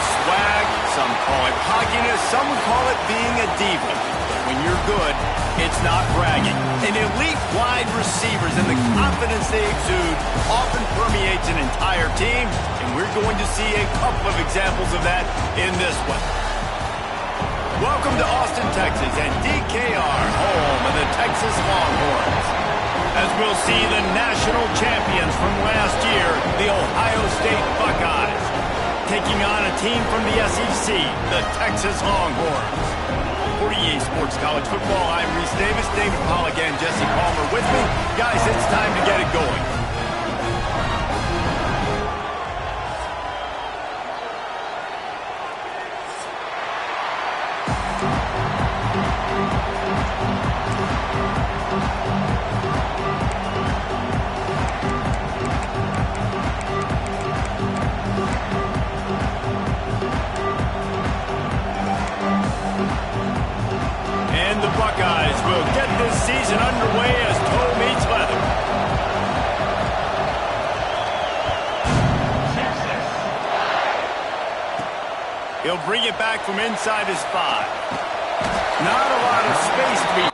swag, some call it cockiness, some would call it being a diva. But when you're good, it's not bragging. And elite wide receivers and the confidence they exude often permeates an entire team, and we're going to see a couple of examples of that in this one. Welcome to Austin, Texas, and DKR, home of the Texas Longhorns. As we'll see the national champions from last year, the Ohio State Buckeyes, taking on a team from the SEC, the Texas Longhorns. For EA Sports College Football, I'm Reese Davis, David Pollack, and Jesse Palmer with me. Guys, it's time to get it going. Buckeyes will get this season underway as toe meets leather. He'll bring it back from inside his 5. Not a lot of space to be.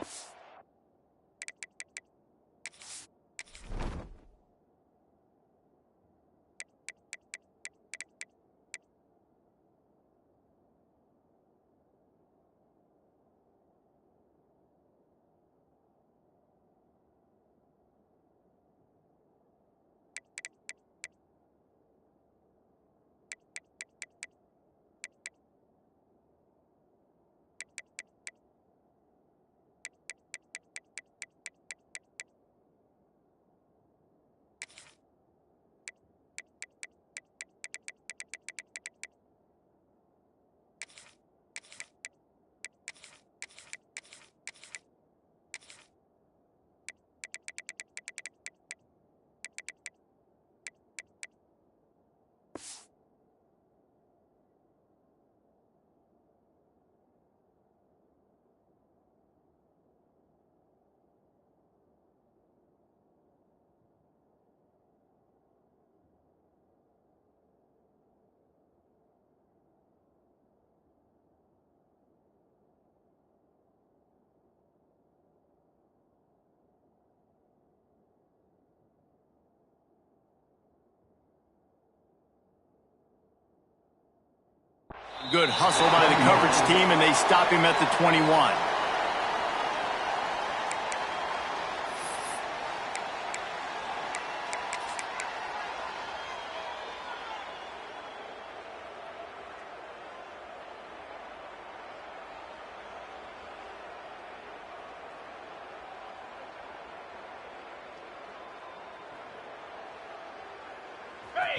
Good hustle by the coverage team, and they stop him at the 21.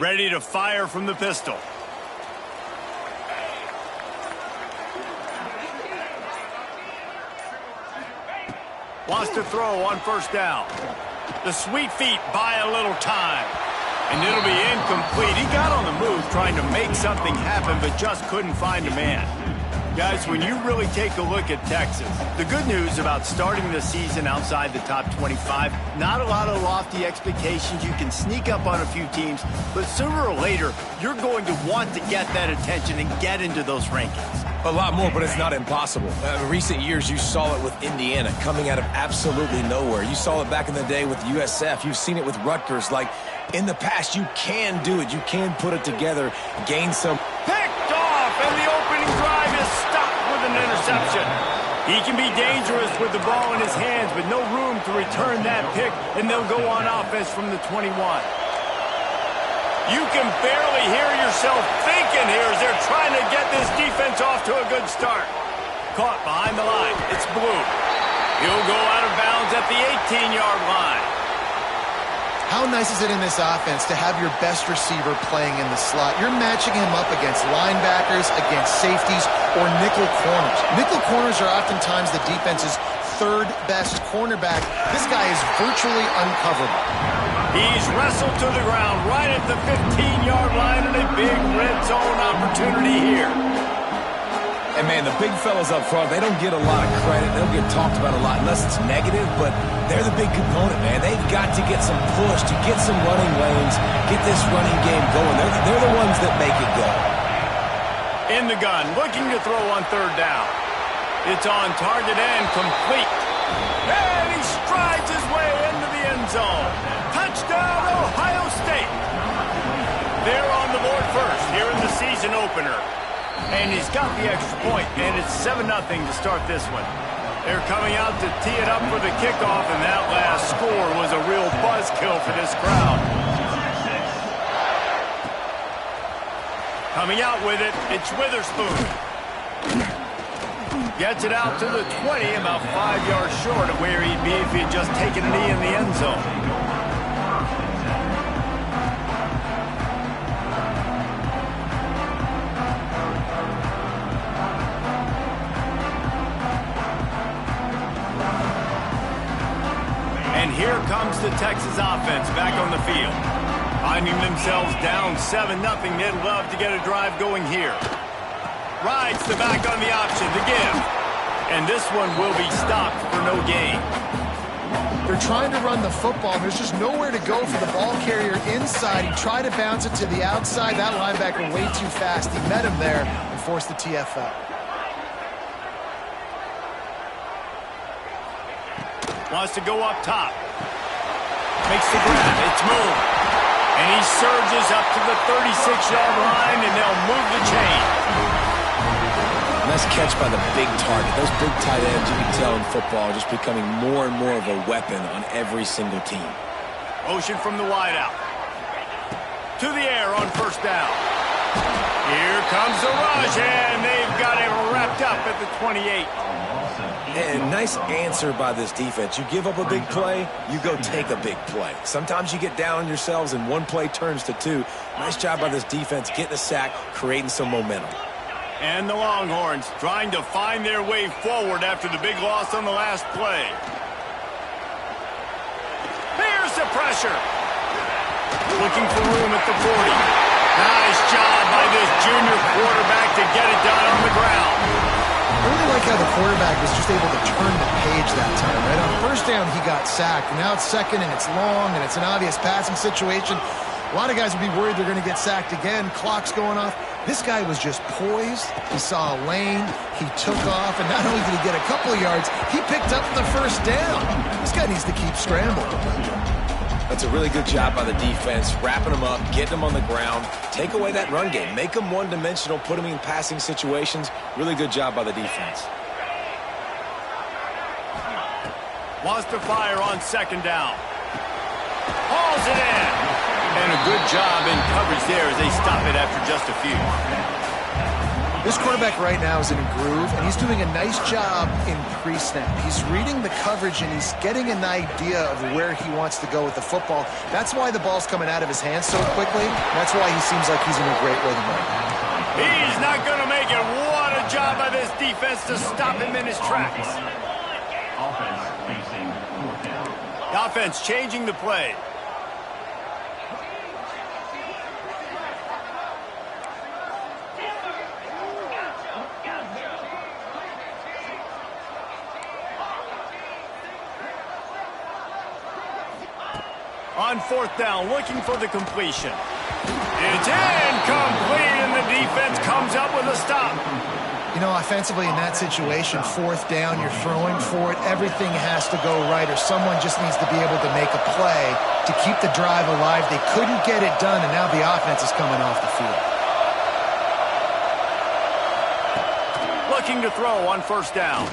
Ready to fire from the pistol. Wants to throw on first down. The sweet feet buy a little time. And it'll be incomplete. He got on the move trying to make something happen, but just couldn't find a man. Guys, when you really take a look at Texas, the good news about starting the season outside the top 25, not a lot of lofty expectations. You can sneak up on a few teams, but sooner or later, you're going to want to get that attention and get into those rankings. A lot more, but it's not impossible. In recent years, you saw it with Indiana coming out of absolutely nowhere. You saw it back in the day with USF. You've seen it with Rutgers. Like, in the past, you can do it. You can put it together, gain some. Picked off, and the opening drive is stopped with an interception. He can be dangerous with the ball in his hands, but no room to return that pick, and they'll go on offense from the 21. You can barely hear yourself thinking here as they're trying to get this defense off to a good start. Caught behind the line. It's Blue. He'll go out of bounds at the 18-yard line. How nice is it in this offense to have your best receiver playing in the slot? You're matching him up against linebackers, against safeties, or nickel corners. Nickel corners are oftentimes the defense's third best cornerback. This guy is virtually uncoverable. He's wrestled to the ground right at the 15-yard line, and a big red zone opportunity here. And, man, the big fellas up front, they don't get a lot of credit. They don't get talked about a lot unless it's negative, but they're the big component, man. They've got to get some push to get some running lanes, get this running game going. They're the ones that make it go. In the gun, looking to throw on third down. It's on target and complete. And he strides his way into the end zone. Touchdown, Ohio State. They're on the board first here in the season opener. And he's got the extra point, and it's 7-0 to start this one. They're coming out to tee it up for the kickoff, and that last score was a real buzzkill for this crowd. Coming out with it, it's Witherspoon. Gets it out to the 20, about 5 yards short of where he'd be if he had just taken a knee in the end zone. And here comes the Texas offense back on the field. Finding themselves down 7-0, they'd love to get a drive going here. Rides the back on the option to give. And this one will be stopped for no gain. They're trying to run the football, and there's just nowhere to go for the ball carrier inside. He tried to bounce it to the outside. That linebacker way too fast. He met him there and forced the TFL. Wants to go up top. Makes the grab. It's moved. And he surges up to the 36-yard line, and they'll move the chain. Nice catch by the big target. Those big tight ends, you can tell in football, are just becoming more and more of a weapon on every single team. Motion from the wideout. To the air on first down. Here comes the rush, and they've got it wrapped up at the 28. And nice answer by this defense. You give up a big play, you go take a big play. Sometimes you get down on yourselves and one play turns to two. Nice job by this defense getting a sack, creating some momentum. And the Longhorns trying to find their way forward after the big loss on the last play. Here's the pressure. Looking for room at the 40. Nice job by this junior quarterback to get it done on the ground. I really like how the quarterback was just able to turn the page that time, right? On first down, he got sacked. And now it's second, and it's long, and it's an obvious passing situation. A lot of guys would be worried they're going to get sacked again. Clock's going off. This guy was just poised. He saw a lane. He took off, and not only did he get a couple of yards, he picked up the first down. This guy needs to keep scrambling. That's a really good job by the defense, wrapping them up, getting them on the ground, take away that run game, make them one-dimensional, put them in passing situations. Really good job by the defense. Wants to fire on second down. Hauls it in. And a good job in coverage there as they stop it after just a few. This quarterback right now is in a groove, and he's doing a nice job in pre-snap. He's reading the coverage, and he's getting an idea of where he wants to go with the football. That's why the ball's coming out of his hands so quickly. That's why he seems like he's in a great rhythm right now. He's not going to make it. What a job by this defense to stop him in his tracks. The offense changing the play. On fourth down, looking for the completion. It's incomplete, and the defense comes up with a stop. You know, offensively in that situation, fourth down, you're throwing for it. Everything has to go right, or someone just needs to be able to make a play to keep the drive alive. They couldn't get it done, and now the offense is coming off the field. Looking to throw on first down.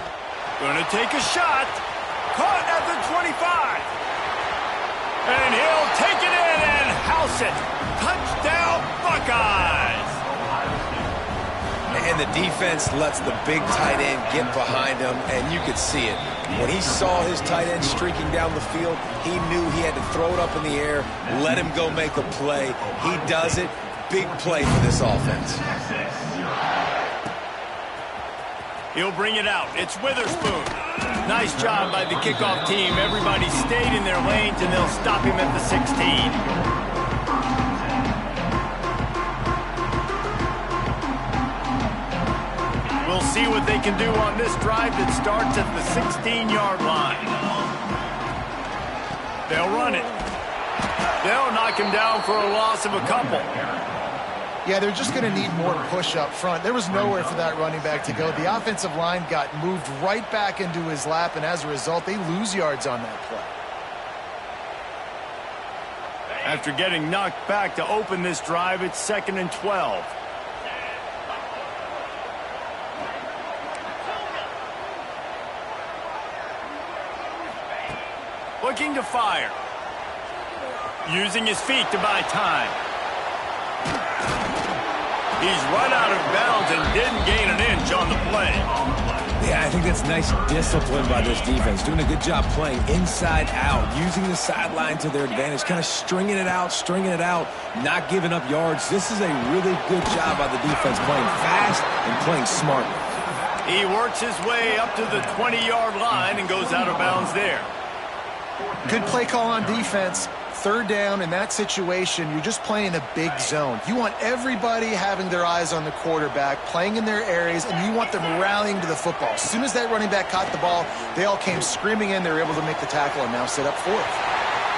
Going to take a shot. Caught at the 25. And he'll take it in and house it. Touchdown, Buckeyes! And the defense lets the big tight end get behind him, and you could see it. When he saw his tight end streaking down the field, he knew he had to throw it up in the air, let him go make a play. He does it. Big play for this offense. He'll bring it out. It's Witherspoon. Nice job by the kickoff team. Everybody stayed in their lanes, and they'll stop him at the 16. We'll see what they can do on this drive that starts at the 16-yard line. They'll run it. They'll knock him down for a loss of a couple. Yeah, they're just going to need more push up front. There was nowhere for that running back to go. The offensive line got moved right back into his lap, and as a result, they lose yards on that play. After getting knocked back to open this drive, it's 2nd and 12. Looking to fire. Using his feet to buy time. He's run out of bounds and didn't gain an inch on the play. Yeah, I think that's nice discipline by this defense. Doing a good job playing inside out, using the sideline to their advantage, kind of stringing it out, not giving up yards. This is a really good job by the defense, playing fast and playing smart. He works his way up to the 20-yard line and goes out of bounds there. Good play call on defense. 3rd down in that situation, you're just playing a big zone. You want everybody having their eyes on the quarterback, playing in their areas, and you want them rallying to the football. As soon as that running back caught the ball, they all came screaming in. They were able to make the tackle and now set up 4th.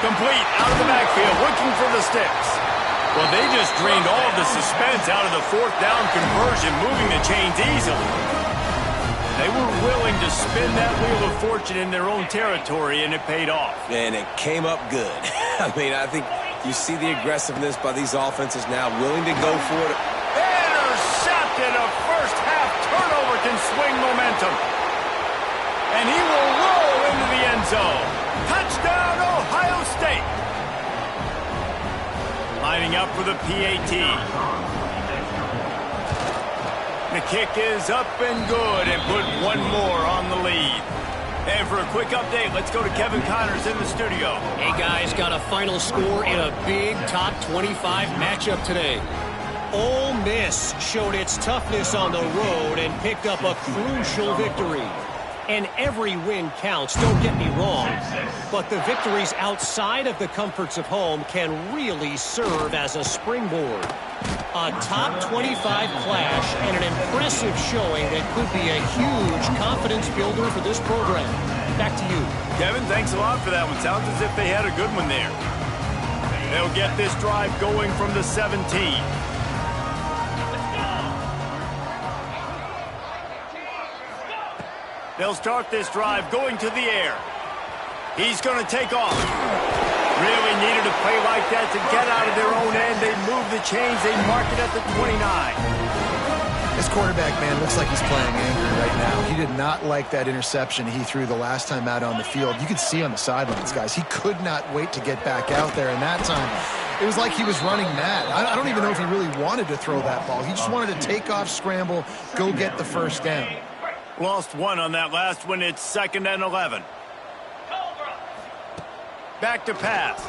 Complete out of the backfield, looking for the sticks. Well, they just drained all of the suspense out of the 4th down conversion, moving the chains easily. They were willing to spin that wheel of fortune in their own territory, and it paid off. And it came up good. I mean, I think you see the aggressiveness by these offenses now, willing to go for it. Intercepted. A first-half turnover can swing momentum. And he will roll into the end zone. Touchdown, Ohio State. Lining up for the PAT. The kick is up and good, and put one more on the lead. And for a quick update, let's go to Kevin Connors in the studio. Hey, guys, got a final score in a big top 25 matchup today. Ole Miss showed its toughness on the road and picked up a crucial victory. And every win counts, don't get me wrong. But the victories outside of the comforts of home can really serve as a springboard. A top 25 clash and an impressive showing that could be a huge confidence builder for this program. Back to you. Kevin, thanks a lot for that one. Sounds as if they had a good one there. They'll get this drive going from the 17. They'll start this drive going to the air. He's going to take off. Really needed a play like that to get out of their own end. They move the chains. They mark it at the 29. This quarterback, man, looks like he's playing angry right now. He did not like that interception he threw the last time out on the field. You could see on the sidelines, guys, he could not wait to get back out there. And that time, it was like he was running mad. I don't even know if he really wanted to throw that ball. He just wanted to take off, scramble, go get the first down. Lost one on that last one. It's 2nd and 11. Back to pass.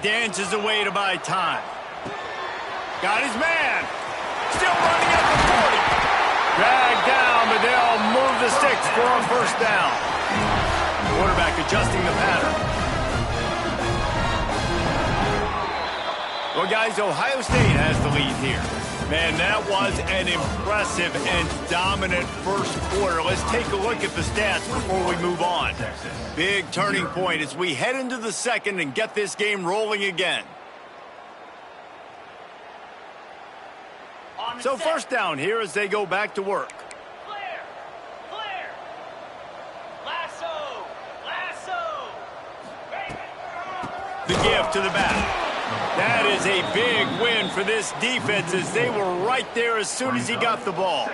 Dances away to buy time. Got his man. Still running at the 40. Dragged down, but they'll move the sticks for a first down. Quarterback adjusting the pattern. Well, guys, Ohio State has the lead here. Man, that was an impressive and dominant first quarter. Let's take a look at the stats before we move on. Big turning point as we head into the second and get this game rolling again. So first down here as they go back to work. Clear! Clear! Lasso! Lasso! The give to the back. That is a big win for this defense as they were right there as soon as he got the ball.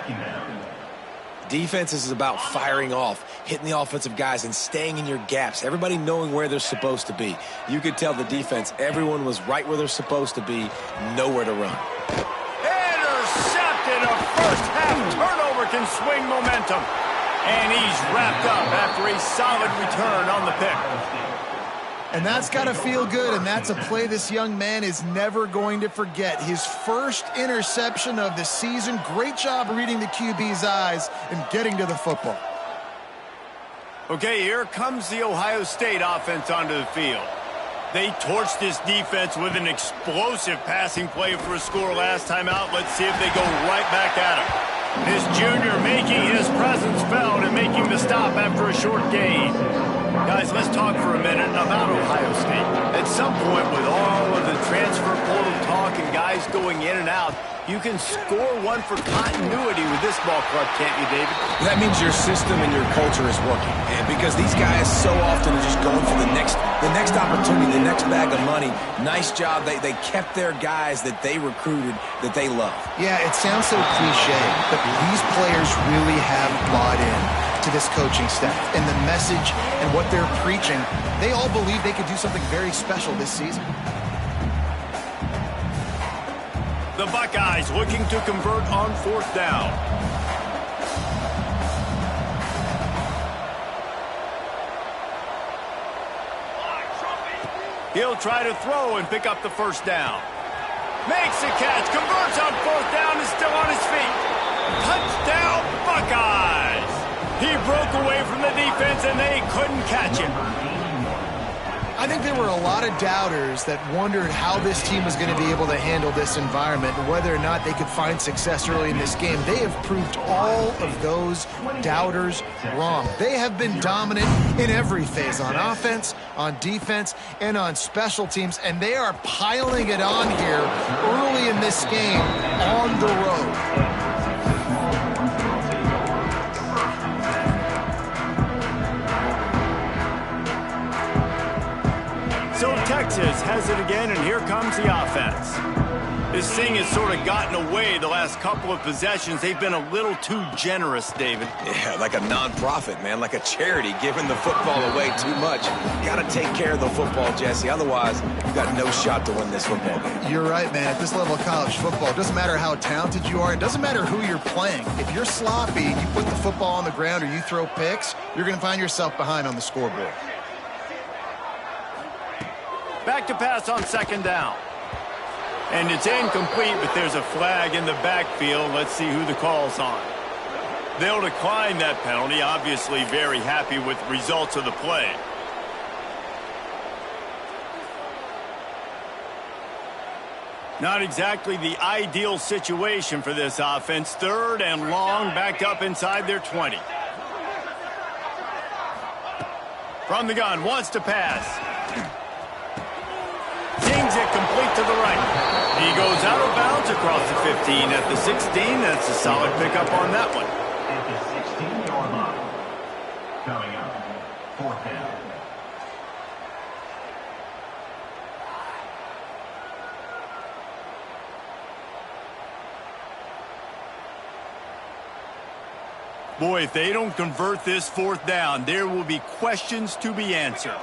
Defense is about firing off, hitting the offensive guys, and staying in your gaps. Everybody knowing where they're supposed to be. You could tell the defense, everyone was right where they're supposed to be, nowhere to run. Intercepted. A first-half turnover can swing momentum. And he's wrapped up after a solid return on the pick. And that's got to feel good, and that's a play this young man is never going to forget. His first interception of the season. Great job reading the QB's eyes and getting to the football. Okay, here comes the Ohio State offense onto the field. They torched this defense with an explosive passing play for a score last time out. Let's see if they go right back at him. This junior making his presence felt and making the stop after a short gain. Guys, let's talk for a minute about Ohio State. At some point, with all of the transfer portal talk and guys going in and out, You can score one for continuity with this ball club, can't you, David? That means your system and your culture is working. And because these guys so often are just going for the next opportunity, the next bag of money. Nice job. They kept their guys that they recruited, that they love. Yeah, it sounds so cliche, but these players really have bought in to this coaching staff and the message and what they're preaching. They all believe they could do something very special this season. The Buckeyes looking to convert on 4th down. He'll try to throw and pick up the 1st down. Makes the catch, converts on 4th down, is still on his feet. Touchdown, Buckeyes! He broke away from the defense and they couldn't catch him. I think there were a lot of doubters that wondered how this team was going to be able to handle this environment and whether or not they could find success early in this game. They have proved all of those doubters wrong. They have been dominant in every phase, on offense, on defense, and on special teams, and they are piling it on here early in this game on the road. So Texas has it again, and here comes the offense. This thing has sort of gotten away the last couple of possessions. They've been a little too generous, David. Yeah, like a nonprofit, man, like a charity, giving the football away too much. You got to take care of the football, Jesse. Otherwise, you've got no shot to win this football game. You're right, man. At this level of college football, it doesn't matter how talented you are. It doesn't matter who you're playing. If you're sloppy and you put the football on the ground or you throw picks, you're going to find yourself behind on the scoreboard. Back to pass on 2nd down. And it's incomplete, but there's a flag in the backfield. Let's see who the call's on. They'll decline that penalty, obviously very happy with the results of the play. Not exactly the ideal situation for this offense. 3rd and long, backed up inside their 20. From the gun, wants to pass. Zings it complete to the right. He goes out of bounds across the 15 at the 16. That's a solid pickup on that one. At the 16-yard line. Coming up, 4th down. Boy, if they don't convert this 4th down, there will be questions to be answered.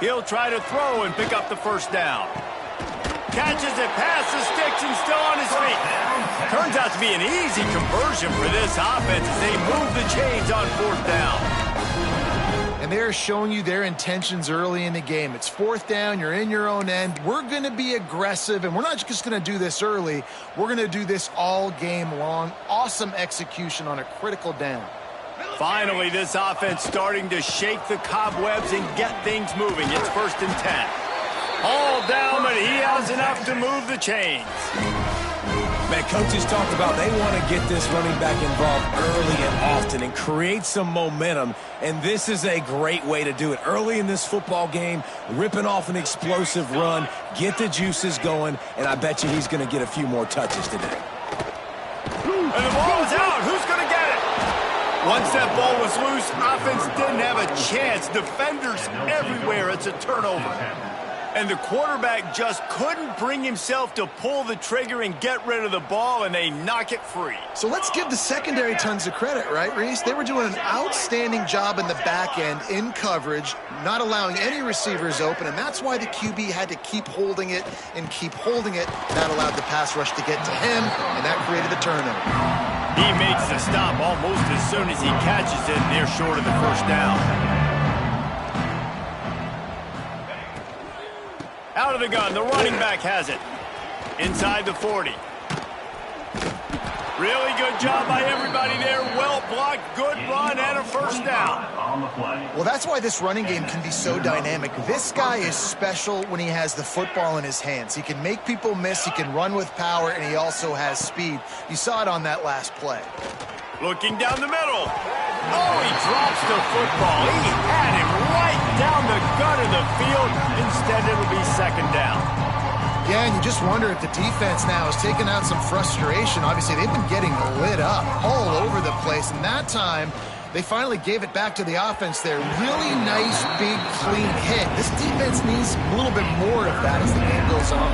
He'll try to throw and pick up the 1st down. Catches it past the sticks and still on his feet. Turns out to be an easy conversion for this offense as they move the chains on 4th down. And they're showing you their intentions early in the game. It's 4th down, you're in your own end. We're going to be aggressive, and we're not just going to do this early. We're going to do this all game long. Awesome execution on a critical down. Finally, this offense starting to shake the cobwebs and get things moving. It's 1st and 10. All down, but he has enough to move the chains. Man, coaches talked about they want to get this running back involved early and often and create some momentum, and this is a great way to do it. Early in this football game, ripping off an explosive run, get the juices going, and I bet you he's going to get a few more touches today. And the ball is out. Who's going to get it? Once that ball was loose, offense didn't have a chance. Defenders everywhere. It's a turnover. And the quarterback just couldn't bring himself to pull the trigger and get rid of the ball, and they knock it free. So let's give the secondary tons of credit, right, Reese? They were doing an outstanding job in the back end, in coverage, not allowing any receivers open, and that's why the QB had to keep holding it and keep holding it. That allowed the pass rush to get to him, and that created the turnover. He makes the stop almost as soon as he catches it, and they're short of the 1st down. Out of the gun, the running back has it. Inside the 40. Really good job by everybody there. Well blocked, good run, and a 1st down. Well, that's why this running game can be so dynamic. This guy is special when he has the football in his hands. He can make people miss, he can run with power, and he also has speed. You saw it on that last play. Looking down the middle. Oh, he drops the football. He had him right down the gut of the field. Instead, it'll be 2nd down. Yeah, and you just wonder if the defense now is taking out some frustration. Obviously, they've been getting lit up all over the place, and that time they finally gave it back to the offense there. Really nice, big, clean hit. This defense needs a little bit more of that as the game goes on.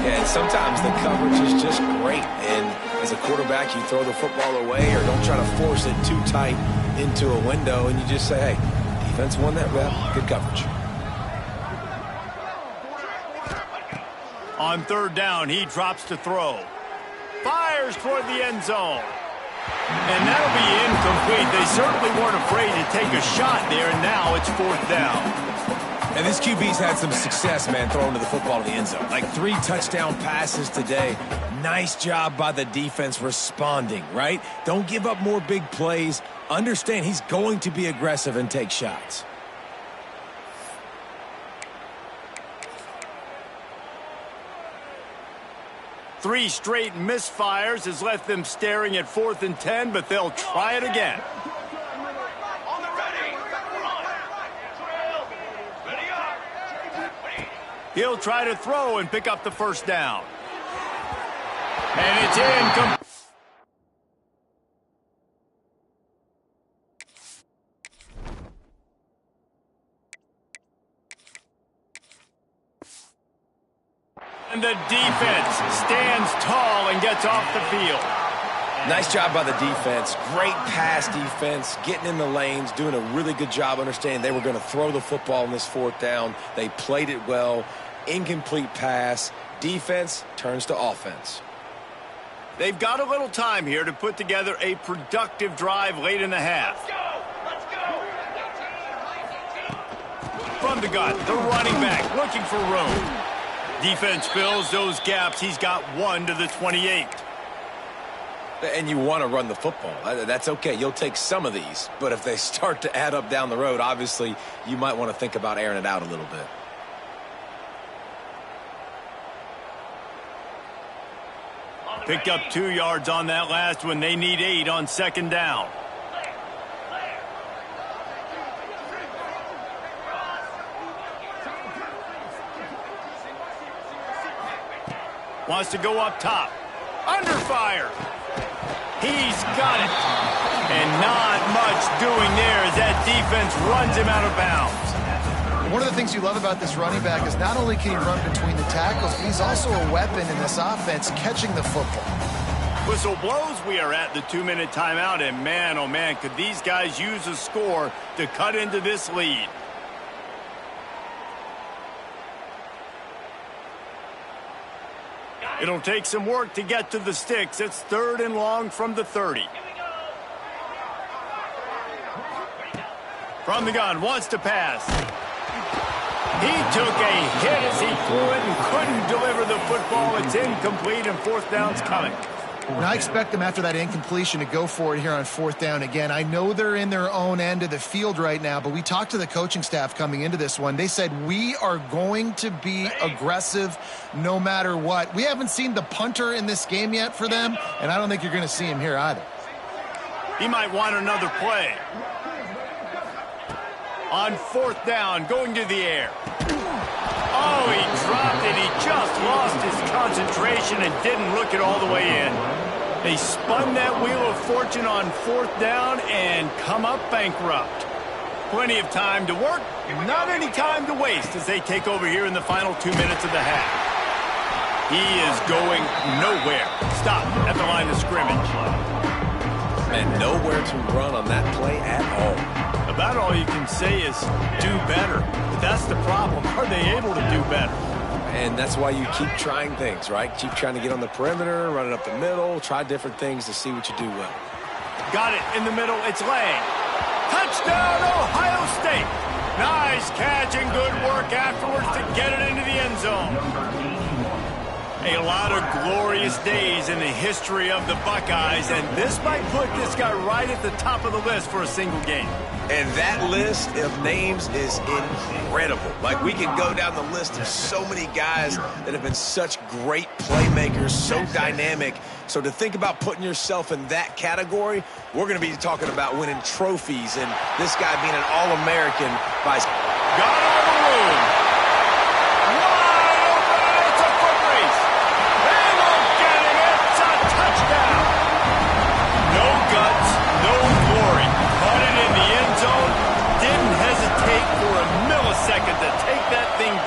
Yeah, and sometimes the coverage is just great. And as a quarterback, you throw the football away or don't try to force it too tight into a window, and you just say, hey, defense won that rep. Good coverage. On third down, he drops to throw. Fires toward the end zone. And that'll be incomplete. They certainly weren't afraid to take a shot there, and now it's fourth down. And this QB's had some success, man, throwing to the football in the end zone. Like 3 touchdown passes today. Nice job by the defense responding, right? Don't give up more big plays. Understand he's going to be aggressive and take shots. Three straight misfires has left them staring at 4th and 10, but they'll try it again. On the ready. Ready up. He'll try to throw and pick up the first down. And it's incomplete. And the defense stands tall and gets off the field. Nice job by the defense. Great pass defense, getting in the lanes, doing a really good job understanding they were going to throw the football in this 4th down. They played it well. Incomplete pass. Defense turns to offense. They've got a little time here to put together a productive drive late in the half. Let's go. From the gun, the running back looking for room. Defense fills those gaps. He's got 1 to the 28. And you want to run the football. That's okay. You'll take some of these. But if they start to add up down the road, obviously, you might want to think about airing it out a little bit. Picked up 2 yards on that last one. They need 8 on 2nd down. Wants to go up top. Under fire. He's got it. And not much doing there as that defense runs him out of bounds. One of the things you love about this running back is not only can he run between the tackles, but he's also a weapon in this offense catching the football. Whistle blows. We are at the 2-minute timeout. And man, oh man, could these guys use a score to cut into this lead. It'll take some work to get to the sticks. It's 3rd and long from the 30. From the gun, wants to pass. He took a hit as he threw it and couldn't deliver the football. It's incomplete and 4th down's coming. And I expect them after that incompletion to go for it here on 4th down again. I know they're in their own end of the field right now, but we talked to the coaching staff coming into this one. They said, we are going to be aggressive no matter what. We haven't seen the punter in this game yet for them, and I don't think you're going to see him here either. He might want another play. On 4th down, going to the air. Oh, he dropped it. He just lost his concentration and didn't look it all the way in. They spun that wheel of fortune on 4th down and come up bankrupt. Plenty of time to work, not any time to waste as they take over here in the final 2 minutes of the half. He is going nowhere. Stop at the line of scrimmage. And nowhere to run on that play at all. About all you can say is do better. But that's the problem. Are they able to do better? And that's why you keep trying things, right? Keep trying to get on the perimeter, run it up the middle, try different things to see what you do well. Got it in the middle. It's Lang. Touchdown, Ohio State. Nice catch and good work afterwards to get it into the end zone. A lot of glorious days in the history of the Buckeyes, and this might put this guy right at the top of the list for a single game. And that list of names is incredible. Like, we could go down the list of so many guys that have been such great playmakers, so dynamic. So to think about putting yourself in that category, we're going to be talking about winning trophies, and this guy being an All-American by... Got all the room. Wide open. It's a football.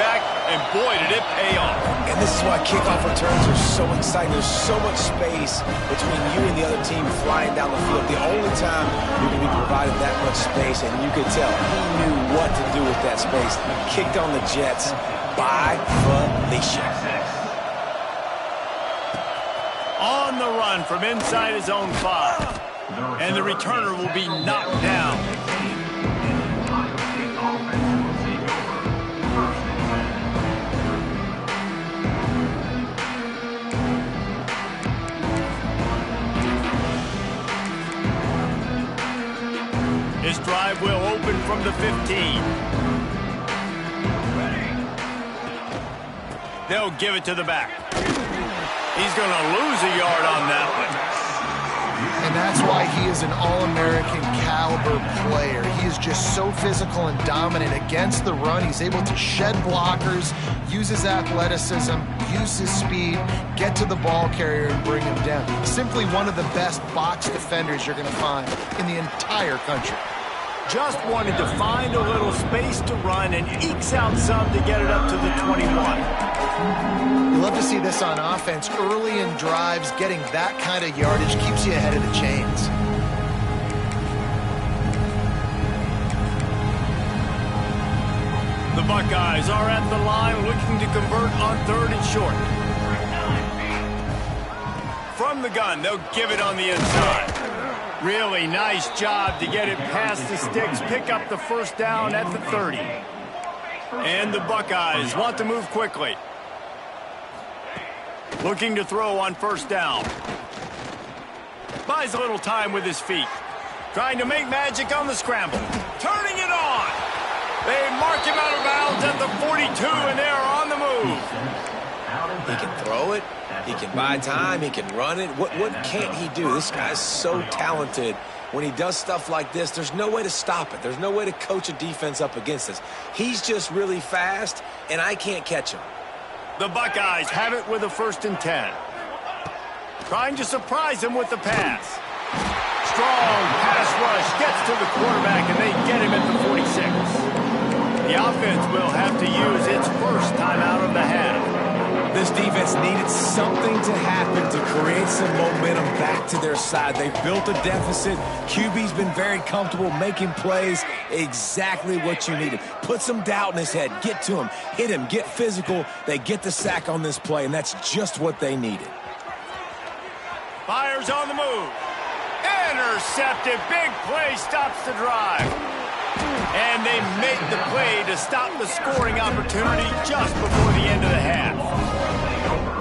back, and boy, did it pay off. And this is why kickoff returns are so exciting. There's so much space between you and the other team flying down the field. The only time you can be provided that much space, and you could tell he knew what to do with that space. Kicked on the Jets by Felicia. On the run from inside his own 5. And the returner will be knocked down. His drive will open from the 15. They'll give it to the back. He's going to lose a yard on that one. And that's why he is an All-American caliber player. He is just so physical and dominant against the run. He's able to shed blockers, use his athleticism, use his speed, get to the ball carrier and bring him down. Simply one of the best box defenders you're going to find in the entire country. Just wanted to find a little space to run and ekes out some to get it up to the 21. You love to see this on offense. Early in drives, getting that kind of yardage keeps you ahead of the chains. The Buckeyes are at the line looking to convert on 3rd and short. From the gun, they'll give it on the inside. Really nice job to get it past the sticks, pick up the first down at the 30. And the Buckeyes want to move quickly. Looking to throw on 1st down. Buys a little time with his feet. Trying to make magic on the scramble. Turning it on. They mark him out of bounds at the 42, and they are on the move. He can throw it. He can buy time. He can run it. What can't he do? This guy's so talented. When he does stuff like this, there's no way to stop it. There's no way to coach a defense up against this. He's just really fast, and I can't catch him. The Buckeyes have it with a 1st and 10. Trying to surprise him with the pass. Strong pass rush gets to the quarterback, and they get him at the 46. The offense will have to use its first timeout of the half. This defense needed something to happen to create some momentum back to their side. They've built a deficit. QB's been very comfortable making plays. Exactly what you needed. Put some doubt in his head. Get to him. Hit him. Get physical. They get the sack on this play, and that's just what they needed. Fires on the move. Intercepted. Big play stops the drive. And they make the play to stop the scoring opportunity just before the end of the half.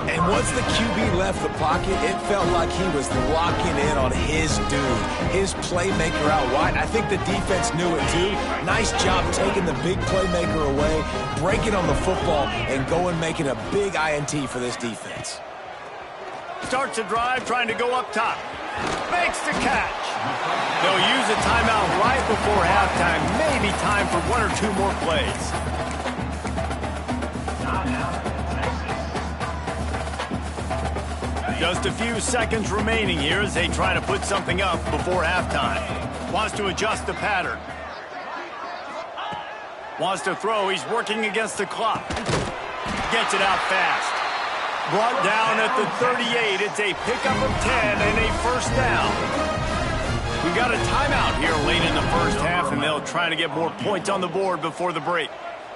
And once the QB left the pocket, it felt like he was locking in on his dude, his playmaker out wide. I think the defense knew it too. Nice job taking the big playmaker away, breaking on the football, and going making a big INT for this defense. Starts a drive trying to go up top. Makes the catch. They'll use a timeout right before halftime. Maybe time for 1 or 2 more plays. Just a few seconds remaining here as they try to put something up before halftime. Wants to adjust the pattern. Wants to throw. He's working against the clock. Gets it out fast. Brought down at the 38. It's a pickup of 10 and a 1st down. We got a timeout here late in the first half, and they'll try to get more points on the board before the break.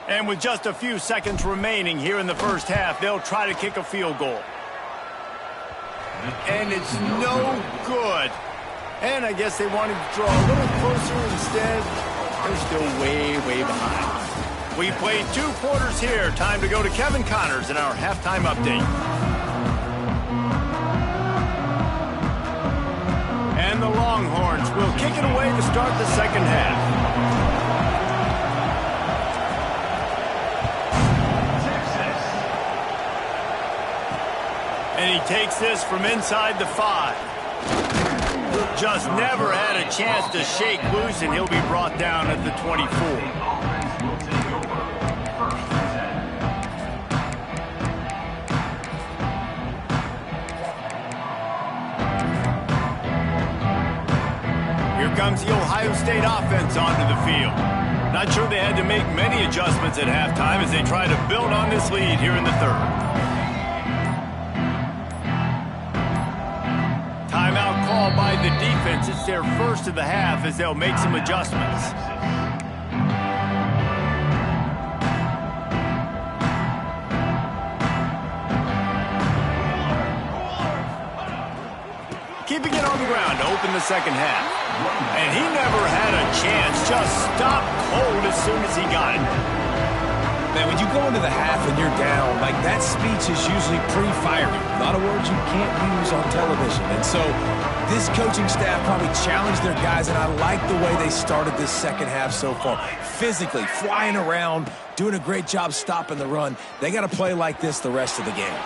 And with just a few seconds remaining here in the first half, they'll try to kick a field goal. And it's no good. And I guess they wanted to draw a little closer instead. They're still way, way behind. We played 2 quarters here. Time to go to Kevin Connors in our halftime update. And the Longhorns will kick it away to start the second half. And he takes this from inside the 5. Just never had a chance to shake loose, and he'll be brought down at the 24. Here comes the Ohio State offense onto the field. Not sure they had to make many adjustments at halftime as they try to build on this lead here in the third. Timeout called by the defense. It's their first of the half as they'll make some adjustments. Keeping it on the ground to open the second half. And he never had a chance. Just stopped cold as soon as he got it. Man, when you go into the half and you're down, like that speech is usually pretty fiery. A lot of words you can't use on television. And so this coaching staff probably challenged their guys, and I like the way they started this second half so far. Physically, flying around, doing a great job stopping the run. They got to play like this the rest of the game.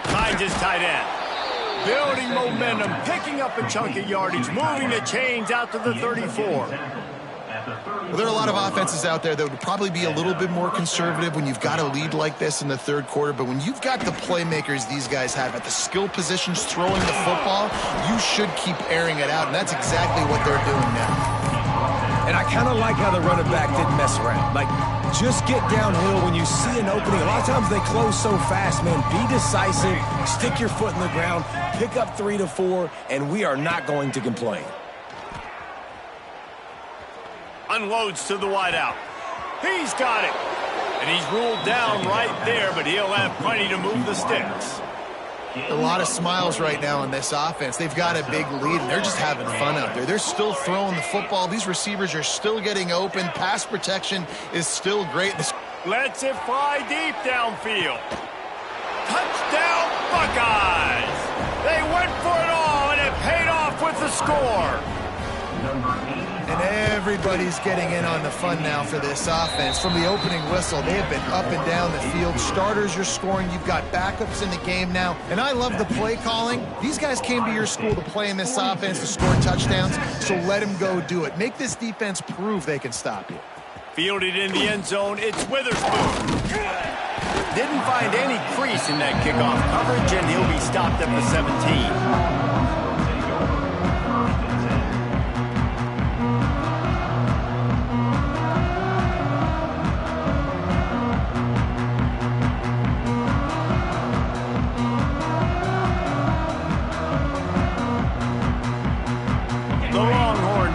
Finds his tight end. Building momentum, picking up a chunk of yardage, moving the chains out to the 34. Well, there are a lot of offenses out there that would probably be a little bit more conservative when you've got a lead like this in the third quarter. But when you've got the playmakers these guys have at the skill positions throwing the football, you should keep airing it out. And that's exactly what they're doing now. And I kind of like how the running back didn't mess around. Like, just get downhill when you see an opening. A lot of times they close so fast, man. Be decisive, stick your foot in the ground, pick up 3 to 4, and we are not going to complain. Unloads to the wideout. He's got it. And he's ruled down right there, but he'll have plenty to move the sticks. A lot of smiles right now in this offense. They've got a big lead, and they're just having fun out there. They're still throwing the football. These receivers are still getting open. Pass protection is still great. Lets it fly deep downfield. Touchdown, Buckeyes! They went for it all, and it paid off with the score. And everybody's getting in on the fun now for this offense. From the opening whistle, they have been up and down the field. Starters are scoring. You've got backups in the game now. And I love the play calling. These guys came to your school to play in this offense to score touchdowns, so let them go do it. Make this defense prove they can stop you. Fielded in the end zone, it's Witherspoon. Didn't find any crease in that kickoff coverage, and he'll be stopped at the 17.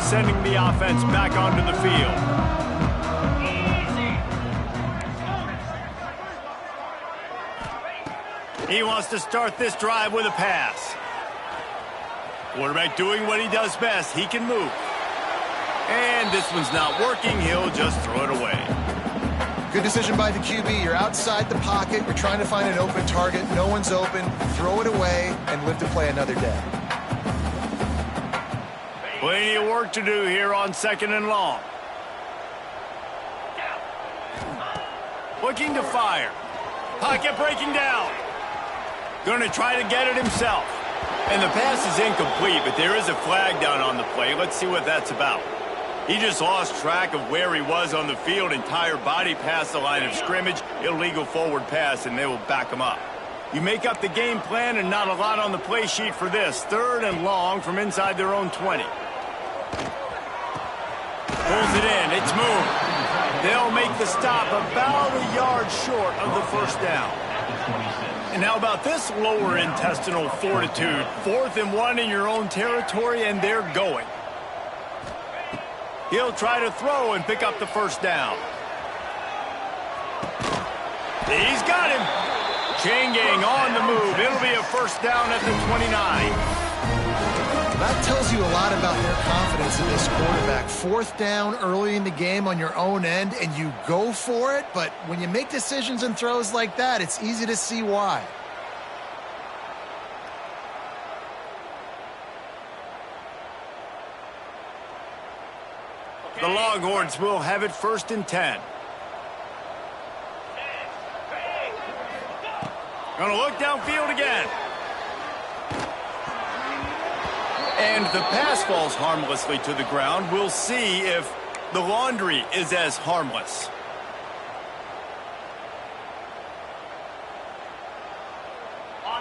Sending the offense back onto the field. He wants to start this drive with a pass. Quarterback doing what he does best. He can move. And this one's not working. He'll just throw it away. Good decision by the QB. You're outside the pocket. You're trying to find an open target. No one's open. Throw it away and live to play another day. Plenty of work to do here on 2nd and long. Looking to fire. Pocket breaking down. Going to try to get it himself. And the pass is incomplete, but there is a flag down on the play. Let's see what that's about. He just lost track of where he was on the field. Entire body past the line of scrimmage. Illegal forward pass, and they will back him up. You make up the game plan and not a lot on the play sheet for this. 3rd and long from inside their own 20. Pulls it in. It's moved. They'll make the stop about a yard short of the first down. And how about this lower intestinal fortitude? 4th and 1 in your own territory, and they're going. He'll try to throw and pick up the first down. He's got him. Chain gang on the move. It'll be a first down at the 29. That tells you a lot about their confidence in this quarterback. 4th down early in the game on your own end, and you go for it. But when you make decisions and throws like that, it's easy to see why. The Longhorns will have it 1st and 10. Gonna look downfield again. And the pass falls harmlessly to the ground. We'll see if the laundry is as harmless.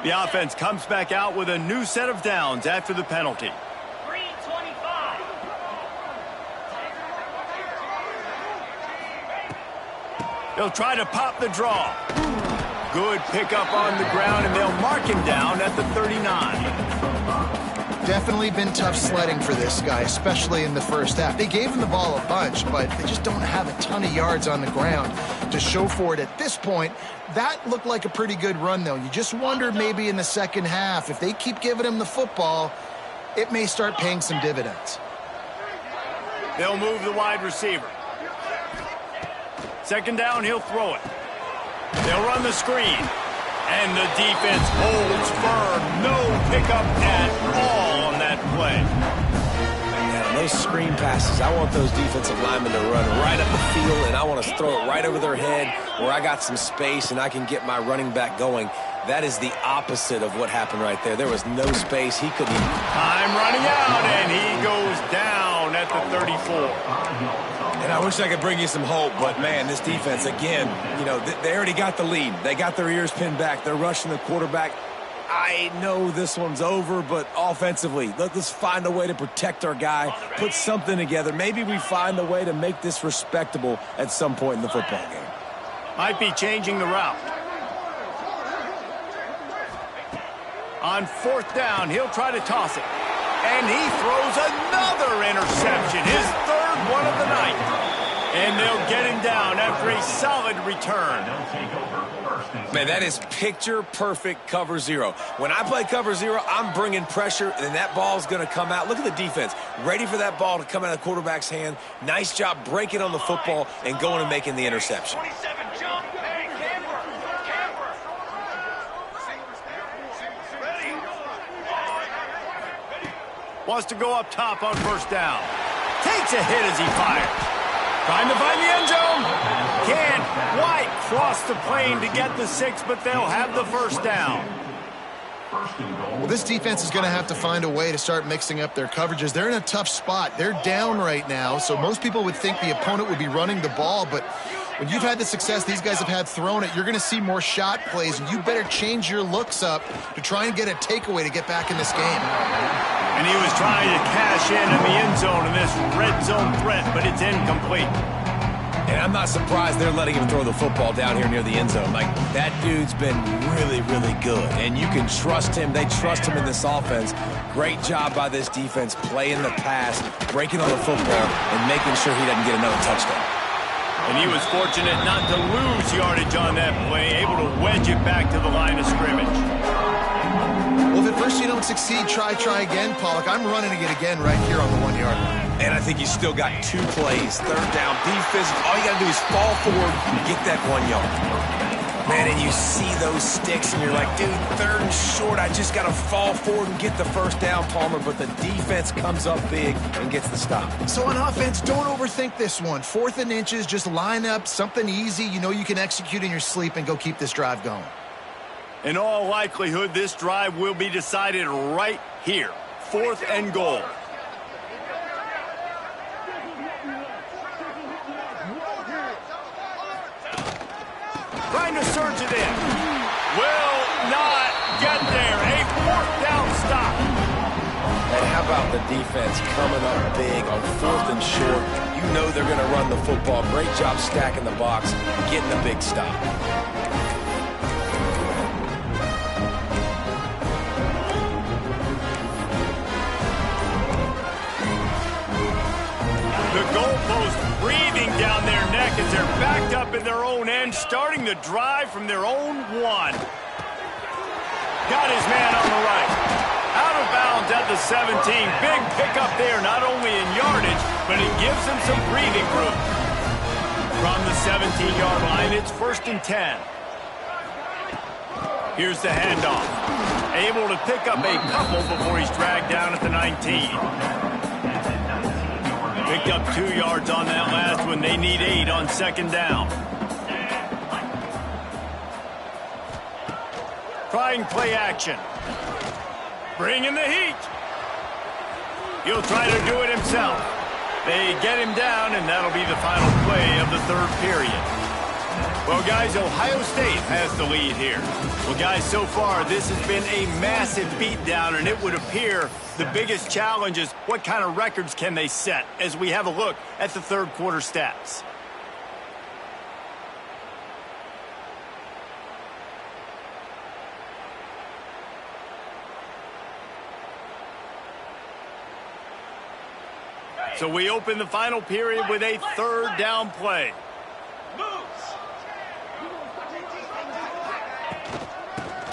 The offense comes back out with a new set of downs after the penalty. 3:25. They'll try to pop the draw. Good pickup on the ground, and they'll mark him down at the 39. Definitely been tough sledding for this guy, especially in the first half. They gave him the ball a bunch, but they just don't have a ton of yards on the ground to show for it at this point. That looked like a pretty good run, though. You just wonder maybe in the second half, if they keep giving him the football, it may start paying some dividends. They'll move the wide receiver. Second down, he'll throw it. They'll run the screen. And the defense holds firm. No pickup at all on that play. Yeah, those screen passes, I want those defensive linemen to run right up the field, and I want to throw it right over their head where I got some space and I can get my running back going. That is the opposite of what happened right there. There was no space. He couldn't even... Time running out, and he goes down at the 34. And I wish I could bring you some hope, but, man, this defense, again, you know, they already got the lead. They got their ears pinned back. They're rushing the quarterback. I know this one's over, but offensively, let's find a way to protect our guy, put something together. Maybe we find a way to make this respectable at some point in the football game. Might be changing the route. On fourth down, he'll try to toss it. And he throws another interception, his third one of the night. And they'll get him down after a solid return. Man, that is picture-perfect cover zero. When I play cover zero, I'm bringing pressure, and that ball's going to come out. Look at the defense, ready for that ball to come out of the quarterback's hand. Nice job breaking on the football and going and making the interception. 27, jump. Hey, camper. Ready. Wants to go up top on first down. Takes a hit as he fires. Trying to find the end zone. Can't quite cross the plane to get the 6, but they'll have the first down. Well, this defense is going to have to find a way to start mixing up their coverages. They're in a tough spot. They're down right now, so most people would think the opponent would be running the ball, but when you've had the success these guys have had throwing it, you're going to see more shot plays, and you better change your looks up to try and get a takeaway to get back in this game. And he was trying to cash in the end zone in this red zone threat, but it's incomplete. And I'm not surprised they're letting him throw the football down here near the end zone. Like, that dude's been really, really good. And you can trust him. They trust him in this offense. Great job by this defense playing the pass, breaking on the football, and making sure he doesn't get another touchdown. And he was fortunate not to lose yardage on that play, able to wedge it back to the line of scrimmage. Well, if at first you don't succeed, try again, Pollock. I'm running it again right here on the 1-yard line. And I think he's still got 2 plays. Third down, be physical. All you got to do is fall forward and get that 1 yard. Man, and you see those sticks, and you're like, dude, third and short. I just got to fall forward and get the first down, Palmer. But the defense comes up big and gets the stop. So on offense, don't overthink this one. 4th and inches, just line up something easy you know you can execute in your sleep and go keep this drive going. In all likelihood, this drive will be decided right here. 4th and goal. Trying to surge it in. Will not get there. A 4th down stop. And how about the defense coming up big on 4th and short? You know they're going to run the football. Great job stacking the box, getting a big stop. The goalpost breathing down their neck as they're backed up in their own end, starting the drive from their own 1. Got his man on the right. Out of bounds at the 17. Big pickup there, not only in yardage, but it gives them some breathing room. From the 17-yard line, it's 1st and 10. Here's the handoff. Able to pick up a couple before he's dragged down at the 19. Picked up 2 yards on that last one. They need 8 on 2nd down. Trying play action. Bring in the heat. He'll try to do it himself. They get him down, and that'll be the final play of the 3rd period. Well, guys, Ohio State has the lead here. Well, guys, so far, this has been a massive beatdown, and it would appear the biggest challenge is what kind of records can they set as we have a look at the 3rd quarter stats. So we open the final period with a third down play.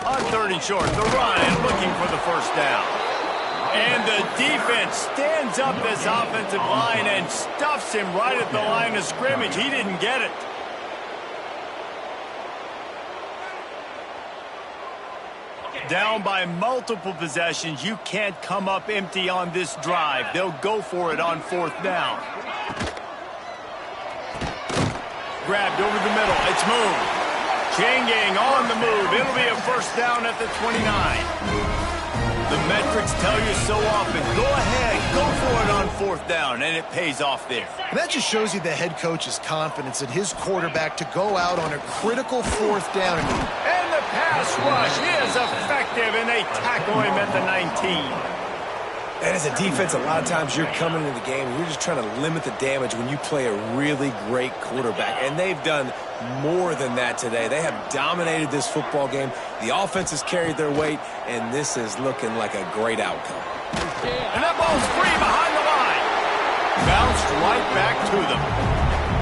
On third and short, the run looking for the first down. And the defense stands up this offensive line and stuffs him right at the line of scrimmage. He didn't get it. Down by multiple possessions. You can't come up empty on this drive. They'll go for it on fourth down. Grabbed over the middle. It's moved. Chain gang on the move. It'll be a first down at the 29. The metrics tell you so often. Go ahead. Go for it on fourth down, and it pays off there. And that just shows you the head coach's confidence in his quarterback to go out on a critical fourth down. And the pass rush is effective, and they tackle him at the 19. And as a defense, a lot of times you're coming into the game and you're just trying to limit the damage when you play a really great quarterback. And they've done more than that today. They have dominated this football game. The offense has carried their weight, and this is looking like a great outcome. And that ball's free behind the line. Bounced right back to them.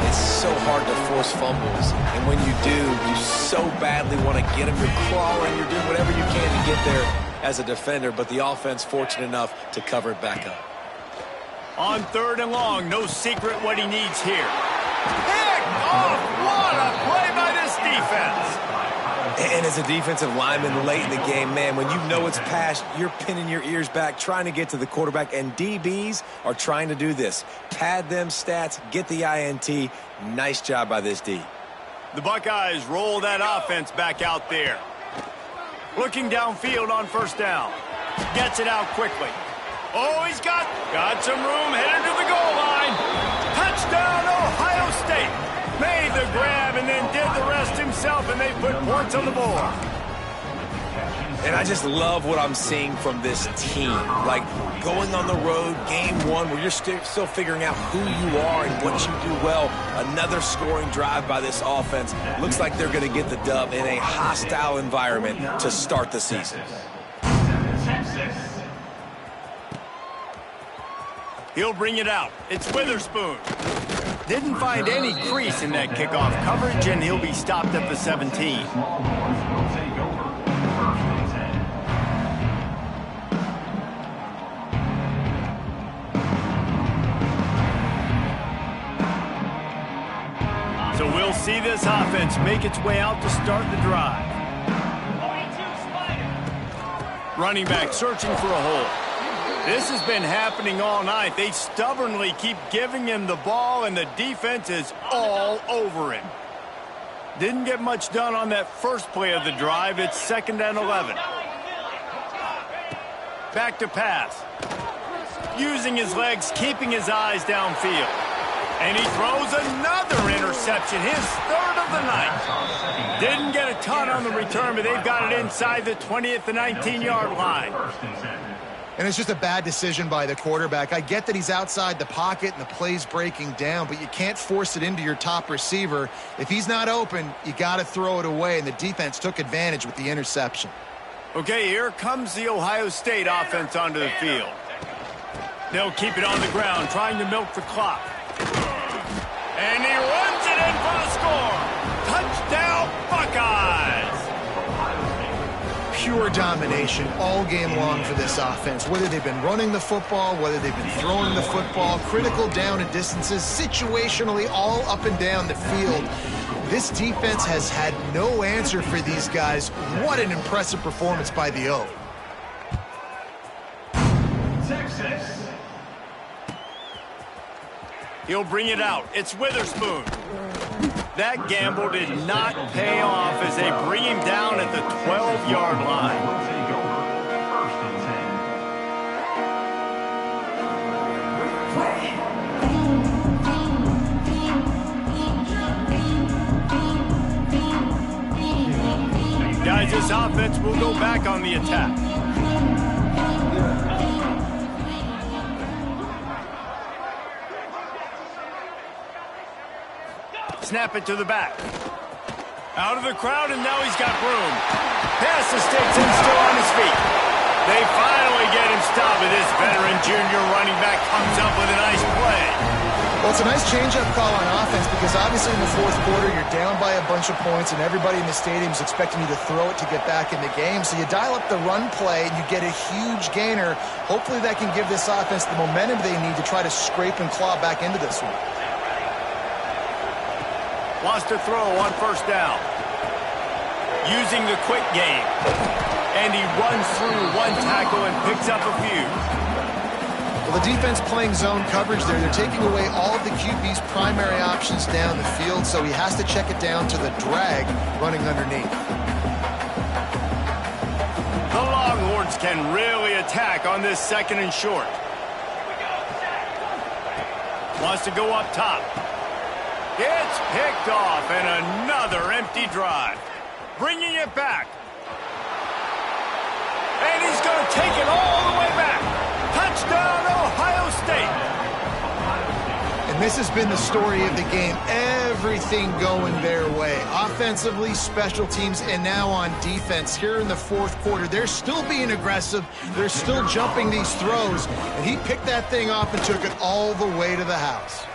It's so hard to force fumbles. And when you do, you so badly want to get them. You're crawling. You're doing whatever you can to get there as a defender, but the offense fortunate enough to cover it back up. On third and long, no secret what he needs here. Pick off! What a play by this defense! And as a defensive lineman late in the game, man, when you know it's past, you're pinning your ears back, trying to get to the quarterback, and DBs are trying to do this. Pad them stats, get the INT. Nice job by this D. The Buckeyes roll that offense back out there. Looking downfield on first down. Gets it out quickly. Oh, he's got some room, headed to the goal line. Touchdown, Ohio State. Made the grab and then did the rest himself, and they put points on the board. And I just love what I'm seeing from this team. Like, going on the road, game one, where you're still figuring out who you are and what you do well. Another scoring drive by this offense. Looks like they're going to get the dub in a hostile environment to start the season. He'll bring it out. It's Witherspoon. Didn't find any crease in that kickoff coverage, and he'll be stopped at the 17. So we'll see this offense make its way out to start the drive. Running back searching for a hole. This has been happening all night. They stubbornly keep giving him the ball, and the defense is all over him. Didn't get much done on that first play of the drive. It's 2nd and 11. Back to pass. Using his legs, keeping his eyes downfield. And he throws another interception, his third of the night. Didn't get a ton on the return, but they've got it inside the 20 at the 19-yard line. And it's just a bad decision by the quarterback. I get that he's outside the pocket and the play's breaking down, but you can't force it into your top receiver. If he's not open, you got to throw it away, and the defense took advantage with the interception. Okay, here comes the Ohio State offense onto the field. They'll keep it on the ground, trying to milk the clock. And he runs it in for the score. Touchdown, Buckeyes! Pure domination all game long for this offense. Whether they've been running the football, whether they've been throwing the football, critical down and distances, situationally all up and down the field. This defense has had no answer for these guys. What an impressive performance by the O. Texas. He'll bring it out. It's Witherspoon. That gamble did not pay off as they bring him down at the 12-yard line. Guys, this offense will go back on the attack. Snap it to the back. Out of the crowd, and now he's got room. Pass the sticks and still on his feet. They finally get him stopped, and this veteran junior running back comes up with a nice play. Well, it's a nice change-up call on offense because obviously in the fourth quarter you're down by a bunch of points and everybody in the stadium is expecting you to throw it to get back in the game. So you dial up the run play and you get a huge gainer. Hopefully that can give this offense the momentum they need to try to scrape and claw back into this one. Wants to throw on first down. Using the quick game. And he runs through one tackle and picks up a few. Well, the defense playing zone coverage there. They're taking away all of the QB's primary options down the field, so he has to check it down to the drag running underneath. The Longhorns can really attack on this second and short. Wants to go up top. It's picked off, and another empty drive. Bringing it back. And he's going to take it all the way back. Touchdown, Ohio State. And this has been the story of the game. Everything going their way. Offensively, special teams, and now on defense. Here in the fourth quarter, they're still being aggressive. They're still jumping these throws. And he picked that thing off and took it all the way to the house.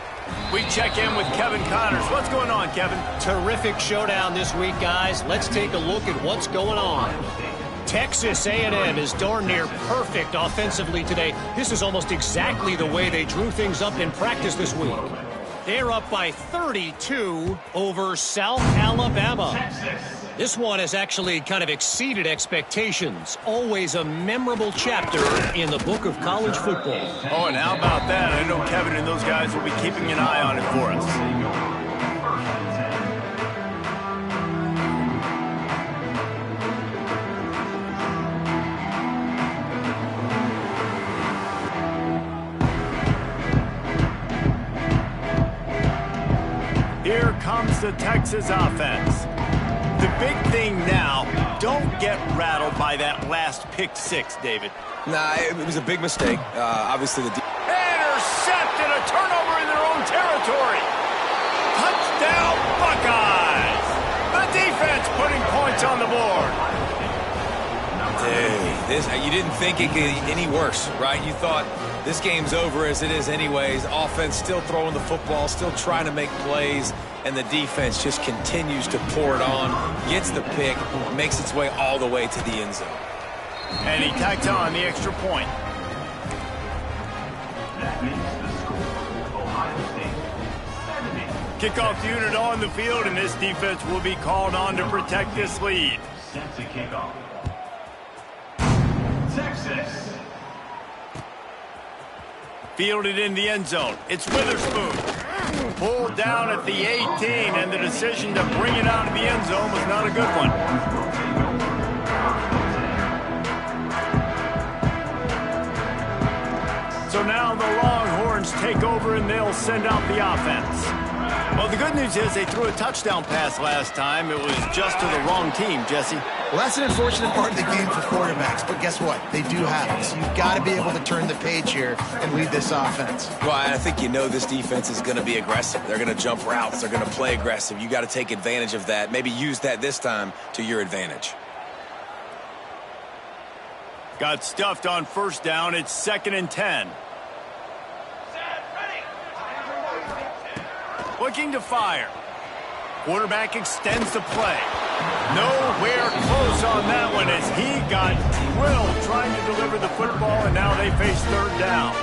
We check in with Kevin Connors. What's going on, Kevin? Terrific showdown this week, guys. Let's take a look at what's going on. Texas A&M is darn near perfect offensively today. This is almost exactly the way they drew things up in practice this week. They're up by 32 over South Alabama. This one has actually kind of exceeded expectations. Always a memorable chapter in the book of college football. Oh, and how about that? I know Kevin and those guys will be keeping an eye on it for us. Here comes the Texas offense. The big thing now, don't get rattled by that last pick six, David. Nah, it was a big mistake. Obviously, Intercepted, a turnover in their own territory. Touchdown, Buckeyes. The defense putting points on the board. You didn't think it could get any worse, right? You thought this game's over as it is anyways. Offense still throwing the football, still trying to make plays, and the defense just continues to pour it on, gets the pick, makes its way all the way to the end zone. And he tacked on the extra point. That makes the score Ohio State 70. Kickoff unit on the field, and this defense will be called on to protect this lead. Set to kick off. Texas. Fielded in the end zone. It's Witherspoon. Pulled down at the 18, and the decision to bring it out of the end zone was not a good one. So now the Longhorns take over, and they'll send out the offense. Well, the good news is they threw a touchdown pass last time. It was just to the wrong team, Jesse. Well, that's an unfortunate part of the game for quarterbacks, but guess what? They do happen. So you've got to be able to turn the page here and lead this offense. Well, I think you know this defense is going to be aggressive. They're going to jump routes. They're going to play aggressive. You got to take advantage of that. Maybe use that this time to your advantage. Got stuffed on first down. It's 2nd and 10. Looking to fire. Quarterback extends the play. Nowhere close on that one as he got drilled trying to deliver the football, and now they face third down.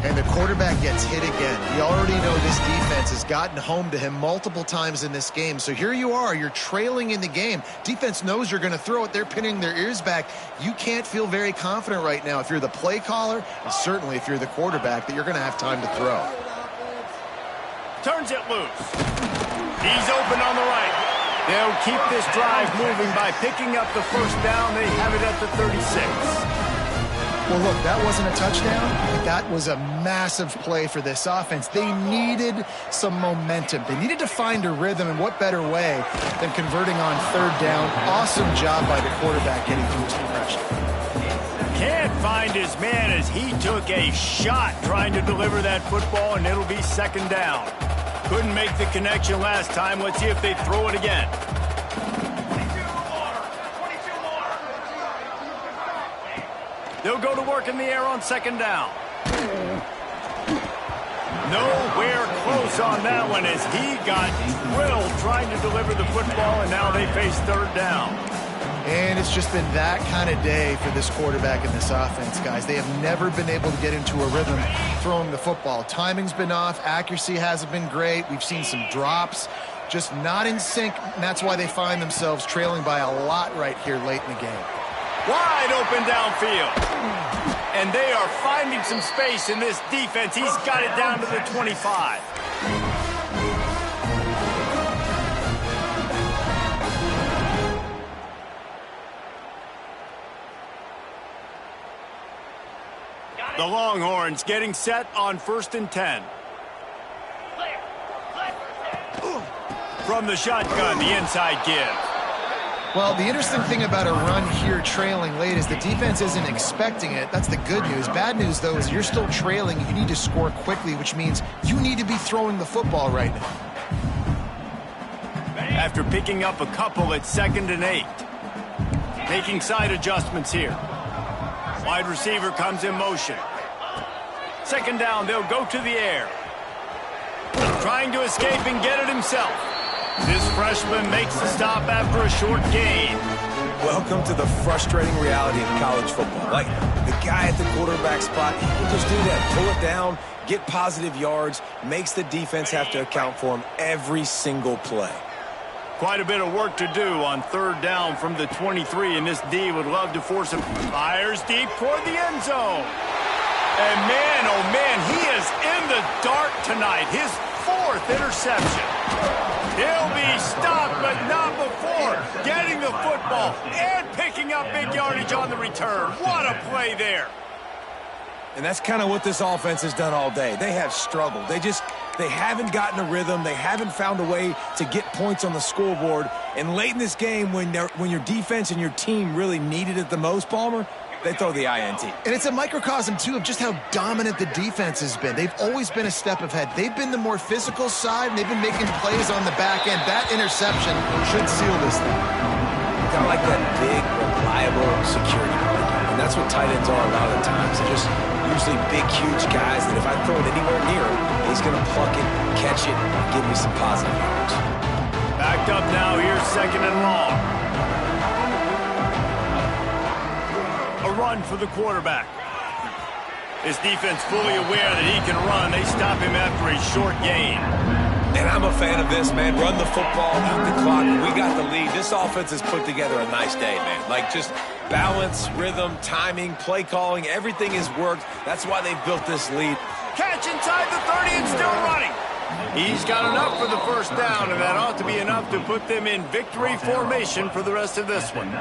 And the quarterback gets hit again. You already know this defense has gotten home to him multiple times in this game. So here you are. You're trailing in the game. Defense knows you're going to throw it. They're pinning their ears back. You can't feel very confident right now if you're the play caller, and certainly if you're the quarterback, that you're going to have time to throw. Turns it loose. He's open on the right. They'll keep this drive moving by picking up the first down. They have it at the 36. Well, look, that wasn't a touchdown, but that was a massive play for this offense. They needed some momentum. They needed to find a rhythm, and what better way than converting on third down. Awesome job by the quarterback getting through his progression. Can't find his man as he took a shot trying to deliver that football, and it'll be 2nd down. Couldn't make the connection last time. Let's see if they throw it again. They'll go to work in the air on 2nd down. Nowhere close on that one as he got drilled trying to deliver the football, and now they face third down. And it's just been that kind of day for this quarterback and this offense, guys. They have never been able to get into a rhythm throwing the football. Timing's been off. Accuracy hasn't been great. We've seen some drops. Just not in sync, and that's why they find themselves trailing by a lot right here late in the game. Wide open downfield. And they are finding some space in this defense. He's got it down to the 25. The Longhorns getting set on 1st and 10. From the shotgun, the inside give. Well, the interesting thing about a run here trailing late is the defense isn't expecting it. That's the good news. Bad news, though, is you're still trailing. You need to score quickly, which means you need to be throwing the football right now. After picking up a couple at 2nd and 8. Making side adjustments here. Wide receiver comes in motion. 2nd down, they'll go to the air. Trying to escape and get it himself. This freshman makes the stop after a short gain. Welcome to the frustrating reality of college football. Like, the guy at the quarterback spot, he can just do that. Pull it down, get positive yards, makes the defense have to account for him every single play. Quite a bit of work to do on 3rd down from the 23, and this D would love to force him. Fires deep toward the end zone. And man, oh man, he is in the dark tonight. His 4th interception. He'll be stopped, but not before getting the football and picking up big yardage on the return. What a play there. And that's kind of what this offense has done all day. They have struggled. They haven't gotten a rhythm. They haven't found a way to get points on the scoreboard. And late in this game, when your defense and your team really needed it the most, Palmer, they throw the INT. And it's a microcosm, too, of just how dominant the defense has been. They've always been a step ahead. They've been the more physical side, and they've been making plays on the back end. That interception should seal this thing. Kind of like that big, reliable security blanket. And that's what tight ends are a lot of the times. They're just usually big, huge guys that if I throw it anywhere near him, he's going to pluck it, catch it, and give me some positive yards. Backed up now, here's 2nd and long. A run for the quarterback. His defense fully aware that he can run. They stop him after a short gain. And I'm a fan of this, man. Run the football, eat the clock. We got the lead. This offense has put together a nice day, man. Like, just balance, rhythm, timing, play calling, everything has worked. That's why they've built this lead. Catch inside the 30 and still running. He's got enough for the 1st down, and that ought to be enough to put them in victory formation for the rest of this one.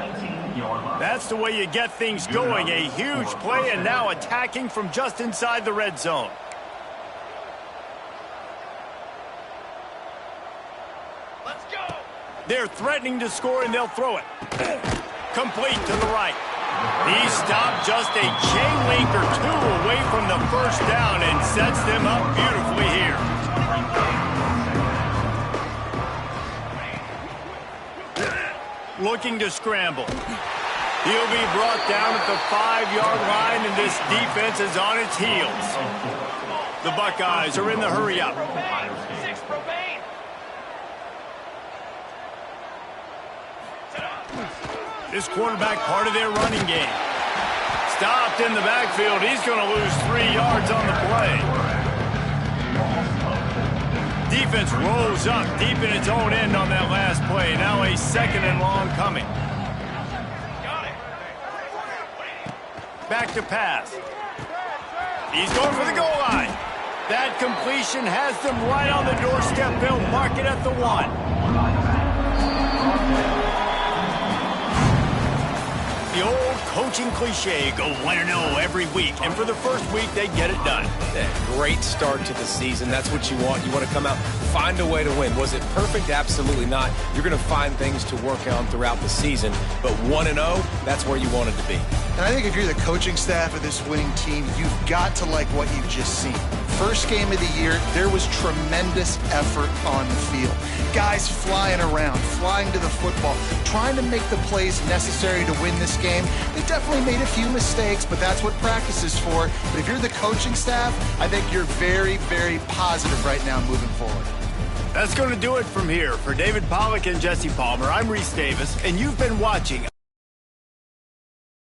That's the way you get things going. A huge play, and now attacking from just inside the red zone. Let's go. They're threatening to score, and they'll throw it. Complete to the right. He stopped just a chain link or 2 away from the 1st down and sets them up beautifully here. Looking to scramble. He'll be brought down at the 5-yard line, and this defense is on its heels. The Buckeyes are in the hurry-up. 6 remain. This quarterback part of their running game. Stopped in the backfield. He's going to lose 3 yards on the play. Defense rolls up deep in its own end on that last play. Now a 2nd and long coming. Back to pass. He's going for the goal line. That completion has them right on the doorstep. They'll mark it at the 1. The old coaching cliche, go 1-0 every week. And for the first week, they get it done. Great start to the season. That's what you want. You want to come out, find a way to win. Was it perfect? Absolutely not. You're going to find things to work on throughout the season. But 1-0, that's where you wanted to be. And I think if you're the coaching staff of this winning team, you've got to like what you've just seen. first game of the year, there was tremendous effort on the field. Guys flying around, flying to the football, trying to make the plays necessary to win this game. They definitely made a few mistakes, but that's what practice is for. But if you're the coaching staff, I think you're very, very positive right now moving forward. That's going to do it from here. For David Pollack and Jesse Palmer, I'm Reese Davis, and you've been watching